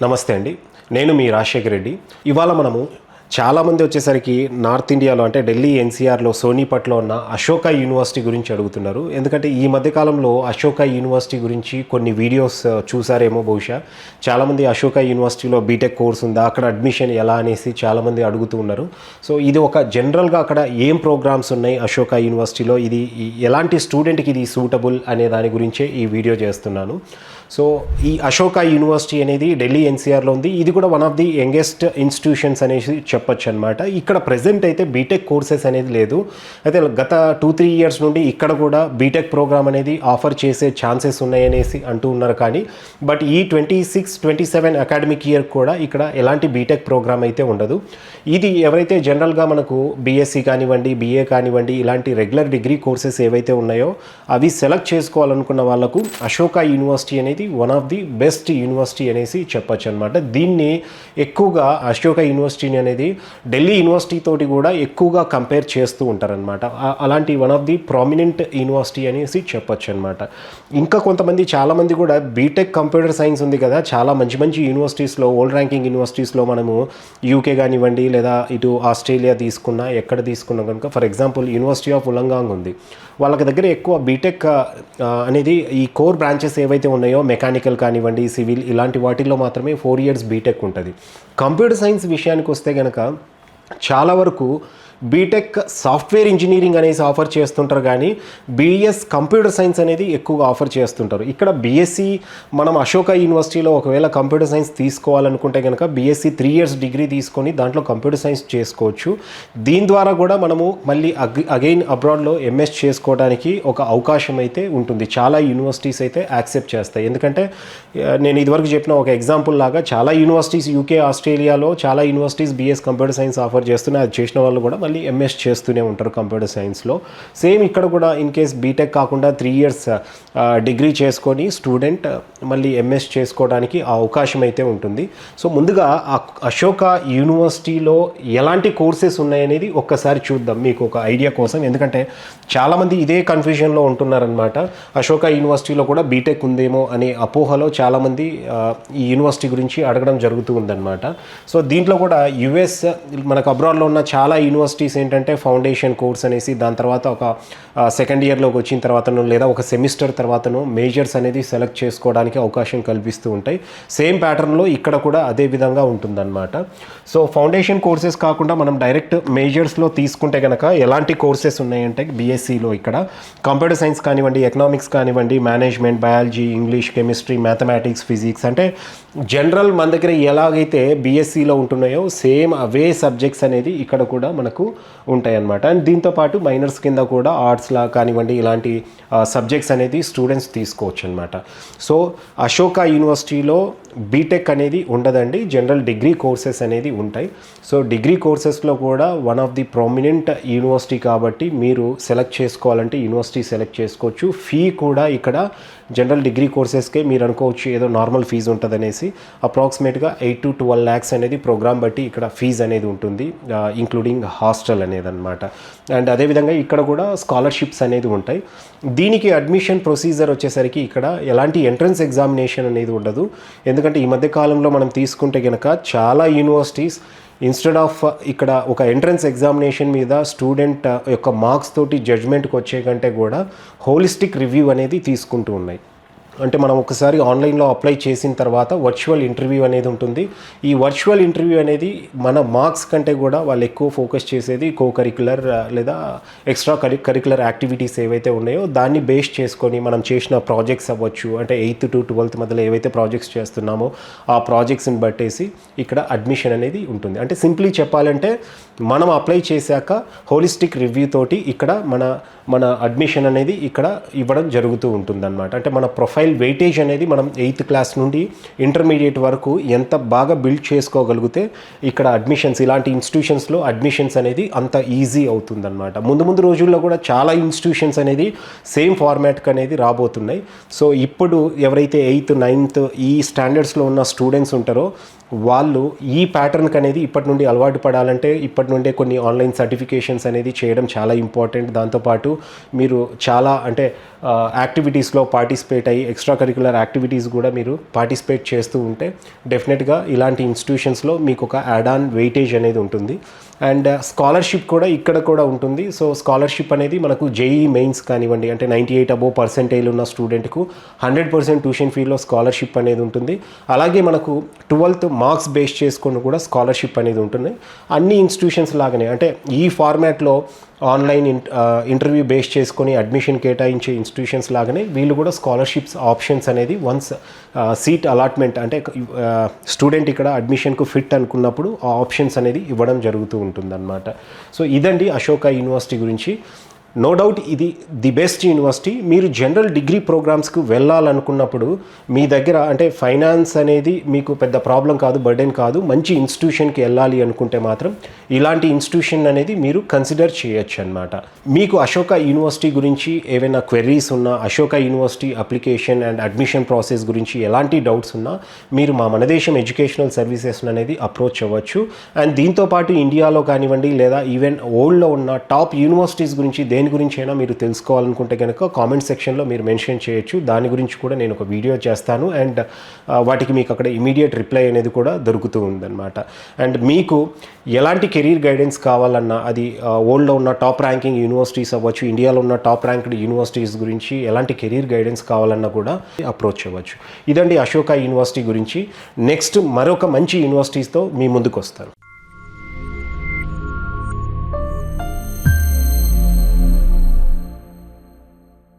నమస్తే అండి. నేను మీ రాజశేఖర్ రెడ్డి. ఇవాళ మనము చాలామంది వచ్చేసరికి నార్త్ ఇండియాలో అంటే ఢిల్లీ ఎన్సీఆర్లో సోనీపట్లో ఉన్న అశోక యూనివర్సిటీ గురించి అడుగుతున్నారు. ఎందుకంటే ఈ మధ్యకాలంలో అశోక యూనివర్సిటీ గురించి కొన్ని వీడియోస్ చూసారేమో బహుశా. చాలామంది అశోక యూనివర్సిటీలో బీటెక్ కోర్స్ ఉందా, అక్కడ అడ్మిషన్ ఎలా అనేసి చాలామంది అడుగుతూ ఉన్నారు. సో ఇది ఒక జనరల్గా అక్కడ ఏం ప్రోగ్రామ్స్ ఉన్నాయి అశోక యూనివర్సిటీలో, ఇది ఎలాంటి స్టూడెంట్కి ఇది సూటబుల్ అనే దాని గురించే ఈ వీడియో చేస్తున్నాను. సో ఈ అశోక యూనివర్సిటీ అనేది ఢిల్లీ ఎన్సీఆర్లో ఉంది. ఇది కూడా one of the youngest institutions అనేసి చెప్పొచ్చు అనమాట. ఇక్కడ ప్రజెంట్ అయితే బీటెక్ కోర్సెస్ అనేది లేదు. అయితే గత 2-3 ఇయర్స్ నుండి ఇక్కడ కూడా బీటెక్ ప్రోగ్రామ్ అనేది ఆఫర్ చేసే ఛాన్సెస్ ఉన్నాయనేసి అంటూ ఉన్నారు. కానీ బట్ ఈ 26-27 అకాడమిక్ ఇయర్ కూడా ఇక్కడ ఎలాంటి బీటెక్ ప్రోగ్రామ్ అయితే ఉండదు. ఇది ఎవరైతే జనరల్గా మనకు బీఎస్సీ కానివ్వండి, బీఏ కానివ్వండి, ఇలాంటి రెగ్యులర్ డిగ్రీ కోర్సెస్ ఏవైతే ఉన్నాయో అవి సెలెక్ట్ చేసుకోవాలనుకున్న వాళ్ళకు అశోక యూనివర్సిటీ అనేది one of the best university అనేసి చెప్పచ్చు అనమాట. దీన్ని ఎక్కువగా అశోక యూనివర్సిటీని అనేది ఢిల్లీ యూనివర్సిటీ తోటి కూడా ఎక్కువగా కంపేర్ చేస్తూ ఉంటారనమాట. అలాంటి one of the prominent university అనేసి చెప్పచ్చు అనమాట. ఇంకా కొంతమంది చాలామంది కూడా బీటెక్ కంప్యూటర్ సైన్స్ ఉంది కదా, చాలా మంచి మంచి యూనివర్సిటీస్లో, ఓల్డ్ ర్యాంకింగ్ యూనివర్సిటీస్లో మనము యూకే కానివ్వండి లేదా ఇటు ఆస్ట్రేలియా తీసుకున్నా, ఎక్కడ తీసుకున్నా కనుక ఫర్ ఎగ్జాంపుల్ యూనివర్సిటీ ఆఫ్ ఉలంగాంగ్ ఉంది. వాళ్ళకి దగ్గర ఎక్కువ బీటెక్ అనేది ఈ కోర్ బ్రాంచెస్ ఏవైతే ఉన్నాయో మెకానికల్ కానివ్వండి, సివిల్, ఇలాంటి వాటిల్లో మాత్రమే 4 years బీటెక్ ఉంటుంది. కంప్యూటర్ సైన్స్ విషయానికి వస్తే కనుక చాలా వరకు బీటెక్ సాఫ్ట్వేర్ ఇంజనీరింగ్ అనేసి ఆఫర్ చేస్తుంటారు, కానీ బీఎస్ కంప్యూటర్ సైన్స్ అనేది ఎక్కువగా ఆఫర్ చేస్తుంటారు. ఇక్కడ బీఎస్సీ మనం అశోక యూనివర్సిటీలో ఒకవేళ కంప్యూటర్ సైన్స్ తీసుకోవాలనుకుంటే కనుక బీఎస్సీ 3 years డిగ్రీ తీసుకొని దాంట్లో కంప్యూటర్ సైన్స్ చేసుకోవచ్చు. దీని ద్వారా కూడా మనము మళ్ళీ అగైన్ అబ్రాడ్లో ఎంఎస్ చేసుకోవడానికి ఒక అవకాశం అయితే ఉంటుంది. చాలా యూనివర్సిటీస్ అయితే యాక్సెప్ట్ చేస్తాయి. ఎందుకంటే నేను ఇదివరకు చెప్పిన ఒక ఎగ్జాంపుల్ లాగా చాలా యూనివర్సిటీస్ యూకే, ఆస్ట్రేలియాలో చాలా universities BS computer science offer చేస్తున్నాయి. అది చేసిన వాళ్ళు కూడా మళ్ళీ ఎంఎస్ చేస్తూనే ఉంటారు కంప్యూటర్ సైన్స్లో. సేమ్ ఇక్కడ కూడా ఇన్ కేస్ బీటెక్ కాకుండా 3 years డిగ్రీ చేసుకొని స్టూడెంట్ మళ్ళీ ఎంఎస్ చేసుకోవడానికి ఆ అవకాశం అయితే ఉంటుంది. సో ముందుగా అశోక యూనివర్సిటీలో ఎలాంటి కోర్సెస్ ఉన్నాయనేది ఒక్కసారి చూద్దాం మీకు ఒక ఐడియా కోసం. ఎందుకంటే చాలామంది ఇదే కన్ఫ్యూజన్లో ఉంటున్నారనమాట. అశోక యూనివర్సిటీలో కూడా బీటెక్ ఉందేమో అనే అపోహలో చాలామంది ఈ యూనివర్సిటీ గురించి అడగడం జరుగుతూ ఉందన్నమాట. సో దీంట్లో కూడా యుఎస్ మనకు అబ్రాడ్లో ఉన్న చాలా యూనివర్సిటీస్ ఏంటంటే ఫౌండేషన్ కోర్స్ అనేసి, దాని తర్వాత ఒక సెకండ్ ఇయర్లోకి వచ్చిన తర్వాతను లేదా ఒక సెమిస్టర్ తర్వాతను మేజర్స్ అనేది సెలెక్ట్ చేసుకోవడానికి అవకాశం కల్పిస్తూ ఉంటాయి. సేమ్ ప్యాటర్న్లో ఇక్కడ కూడా అదే విధంగా ఉంటుందన్నమాట. సో ఫౌండేషన్ కోర్సెస్ కాకుండా మనం డైరెక్ట్ మేజర్స్లో తీసుకుంటే కనుక ఎలాంటి కోర్సెస్ ఉన్నాయంటే బీఎస్సీలో ఇక్కడ కంప్యూటర్ సైన్స్ కానివ్వండి, ఎకనామిక్స్ కానివ్వండి, management, biology, English, chemistry, mathematics, physics, అంటే జనరల్ మన దగ్గర ఎలాగైతే బీఎస్సీలో ఉంటున్నాయో సేమ్ అవే సబ్జెక్ట్స్ అనేది ఇక్కడ కూడా మనకు ఉంటాయి అన్నమాట. అండ్ దీంతోపాటు మైనర్స్ కింద కూడా ఆర్ట్స్లా కానివ్వండి ఇలాంటి సబ్జెక్ట్స్ అనేది స్టూడెంట్స్ తీసుకోవచ్చు అనమాట. సో అశోక యూనివర్సిటీలో బీటెక్ అనేది ఉండదండి, జనరల్ డిగ్రీ కోర్సెస్ అనేది ఉంటాయి. సో డిగ్రీ కోర్సెస్లో కూడా one of the prominent university కాబట్టి మీరు సెలెక్ట్ చేసుకోవాలంటే యూనివర్సిటీ సెలెక్ట్ చేసుకోవచ్చు. ఫీ కూడా ఇక్కడ జనరల్ డిగ్రీ కోర్సెస్కే మీరు అనుకోవచ్చు ఏదో నార్మల్ ఫీజు ఉంటుంది అనేసి, అప్రాక్సిమేట్గా 8 to 12 lakhs అనేది ప్రోగ్రామ్ బట్టి ఇక్కడ ఫీజు అనేది ఉంటుంది, ఇంక్లూడింగ్ హాస్టల్ అనేది అనమాట. అండ్ అదేవిధంగా ఇక్కడ కూడా స్కాలర్షిప్స్ అనేది ఉంటాయి. దీనికి అడ్మిషన్ ప్రొసీజర్ వచ్చేసరికి ఇక్కడ ఎలాంటి ఎంట్రన్స్ ఎగ్జామినేషన్ అనేది ఉండదు. ఎందుకంటే ఈ మధ్య కాలంలో మనం తీసుకుంటే కనుక చాలా యూనివర్సిటీస్ ఇన్స్టెడ్ ఆఫ్ ఇక్కడ ఒక ఎంట్రన్స్ ఎగ్జామినేషన్ మీద స్టూడెంట్ యొక్క మార్క్స్ తోటి జడ్జ్మెంట్కి వచ్చే కంటే కూడా హోలిస్టిక్ రివ్యూ అనేది తీసుకుంటూ ఉన్నాయి. అంటే మనం ఒకసారి ఆన్లైన్లో అప్లై చేసిన తర్వాత వర్చువల్ ఇంటర్వ్యూ అనేది ఉంటుంది. ఈ వర్చువల్ ఇంటర్వ్యూ అనేది మన మార్క్స్ కంటే కూడా వాళ్ళు ఎక్కువ ఫోకస్ చేసేది కరిక్యులర్ లేదా ఎక్స్ట్రా కరిక్యులర్ యాక్టివిటీస్ ఏవైతే ఉన్నాయో దాన్ని బేస్ చేసుకొని మనం చేసిన ప్రాజెక్ట్స్ అవ్వచ్చు, అంటే 8th to 12th మధ్యలో ఏవైతే ప్రాజెక్ట్స్ చేస్తున్నామో ఆ ప్రాజెక్ట్స్ని బట్టేసి ఇక్కడ అడ్మిషన్ అనేది ఉంటుంది. అంటే సింప్లీ చెప్పాలంటే మనం అప్లై చేశాక హోలిస్టిక్ రివ్యూ తోటి ఇక్కడ మన అడ్మిషన్ అనేది ఇక్కడ ఇవ్వడం జరుగుతూ ఉంటుందన్నమాట. అంటే మన ప్రొఫైల్ వెయిటేజ్ అనేది మనం 8th class నుండి ఇంటర్మీడియట్ వరకు ఎంత బాగా బిల్డ్ చేసుకోగలిగితే ఇక్కడ అడ్మిషన్స్ ఇలాంటి ఇన్స్టిట్యూషన్స్లో అడ్మిషన్స్ అనేది అంత ఈజీ అవుతుందన్నమాట. ముందు రోజుల్లో కూడా చాలా ఇన్స్టిట్యూషన్స్ అనేది సేమ్ ఫార్మాట్కి అనేది రాబోతున్నాయి. సో ఇప్పుడు ఎవరైతే 8th, 9th ఈ స్టాండర్డ్స్లో ఉన్న స్టూడెంట్స్ ఉంటారో వాళ్ళు ఈ ప్యాటర్న్కి అనేది ఇప్పటి నుండి అలవాటు పడాలంటే ఇప్పటి నుండే కొన్ని ఆన్లైన్ సర్టిఫికేషన్స్ అనేది చేయడం చాలా ఇంపార్టెంట్. దాంతోపాటు మీరు చాలా అంటే యాక్టివిటీస్లో పార్టిసిపేట్ అయ్యి ఎక్స్ట్రా కరిక్యులర్ యాక్టివిటీస్ కూడా మీరు పార్టిసిపేట్ చేస్తూ ఉంటే డెఫినెట్గా ఇలాంటి ఇన్స్టిట్యూషన్స్లో మీకు ఒక యాడ్ ఆన్ వెయిటేజ్ అనేది ఉంటుంది. అండ్ స్కాలర్షిప్ కూడా ఇక్కడ కూడా ఉంటుంది. సో స్కాలర్షిప్ అనేది మనకు జేఈ మెయిన్స్ కానివ్వండి, అంటే 98 అబోవ్ పర్సెంటేజ్ ఉన్న స్టూడెంట్కు 100% ట్యూషన్ ఫీలో స్కాలర్షిప్ అనేది ఉంటుంది. అలాగే మనకు 12th మార్క్స్ బేస్ చేసుకొని కూడా స్కాలర్షిప్ అనేది ఉంటుంది. అన్ని ఇన్స్టిట్యూషన్స్ లాగానే అంటే ఈ ఫార్మాట్లో ఆన్లైన్ ఇంటర్వ్యూ బేస్ చేసుకొని అడ్మిషన్ కేటాయించే ఇన్స్టిట్యూషన్స్ లాగానే వీళ్ళు కూడా స్కాలర్షిప్స్ ఆప్షన్స్ అనేది వన్స్ సీట్ అలాట్మెంట్ అంటే స్టూడెంట్ ఇక్కడ అడ్మిషన్కు ఫిట్ అనుకున్నప్పుడు ఆ ఆప్షన్స్ అనేది ఇవ్వడం జరుగుతూ ఉంటుందన్నమాట. సో ఇదండి అశోక యూనివర్సిటీ గురించి. నో డౌట్ ఇది ది బెస్ట్ యూనివర్సిటీ. మీరు జనరల్ డిగ్రీ ప్రోగ్రామ్స్కి వెళ్ళాలనుకున్నప్పుడు మీ దగ్గర అంటే ఫైనాన్స్ అనేది మీకు పెద్ద ప్రాబ్లం కాదు, బర్డెన్ కాదు. మంచి ఇన్స్టిట్యూషన్కి వెళ్ళాలి అనుకుంటే మాత్రం ఇలాంటి ఇన్స్టిట్యూషన్ అనేది మీరు కన్సిడర్ చేయొచ్చు అనమాట. మీకు అశోక యూనివర్సిటీ గురించి ఏవైనా క్వెరీస్ ఉన్నా, Ashoka university application and admission process గురించి ఎలాంటి డౌట్స్ ఉన్నా మీరు మా మనదేశం ఎడ్యుకేషనల్ సర్వీసెస్ అనేది అప్రోచ్ అవ్వచ్చు. అండ్ దీంతోపాటు ఇండియాలో కానివ్వండి లేదా ఈవెన్ వరల్డ్లో ఉన్న టాప్ యూనివర్సిటీస్ గురించి దేని గురించి అయినా మీరు తెలుసుకోవాలనుకుంటే కనుక కామెంట్ సెక్షన్లో మీరు మెన్షన్ చేయొచ్చు. దాని గురించి కూడా నేను ఒక వీడియో చేస్తాను. అండ్ వాటికి మీకు అక్కడ ఇమీడియట్ రిప్లై అనేది కూడా దొరుకుతూ ఉందన్నమాట. అండ్ మీకు ఎలాంటి కెరీర్ గైడెన్స్ కావాలన్నా అది వరల్డ్లో ఉన్న టాప్ ర్యాంకింగ్ యూనివర్సిటీస్ అవ్వచ్చు, ఇండియాలో ఉన్న టాప్ ర్యాంక్డ్ యూనివర్సిటీస్ గురించి ఎలాంటి కెరీర్ గైడెన్స్ కావాలన్నా కూడా అప్రోచ్ అవ్వచ్చు. ఇదండి అశోక యూనివర్సిటీ గురించి. నెక్స్ట్ మరొక మంచి యూనివర్సిటీస్తో మీ ముందుకు వస్తాను.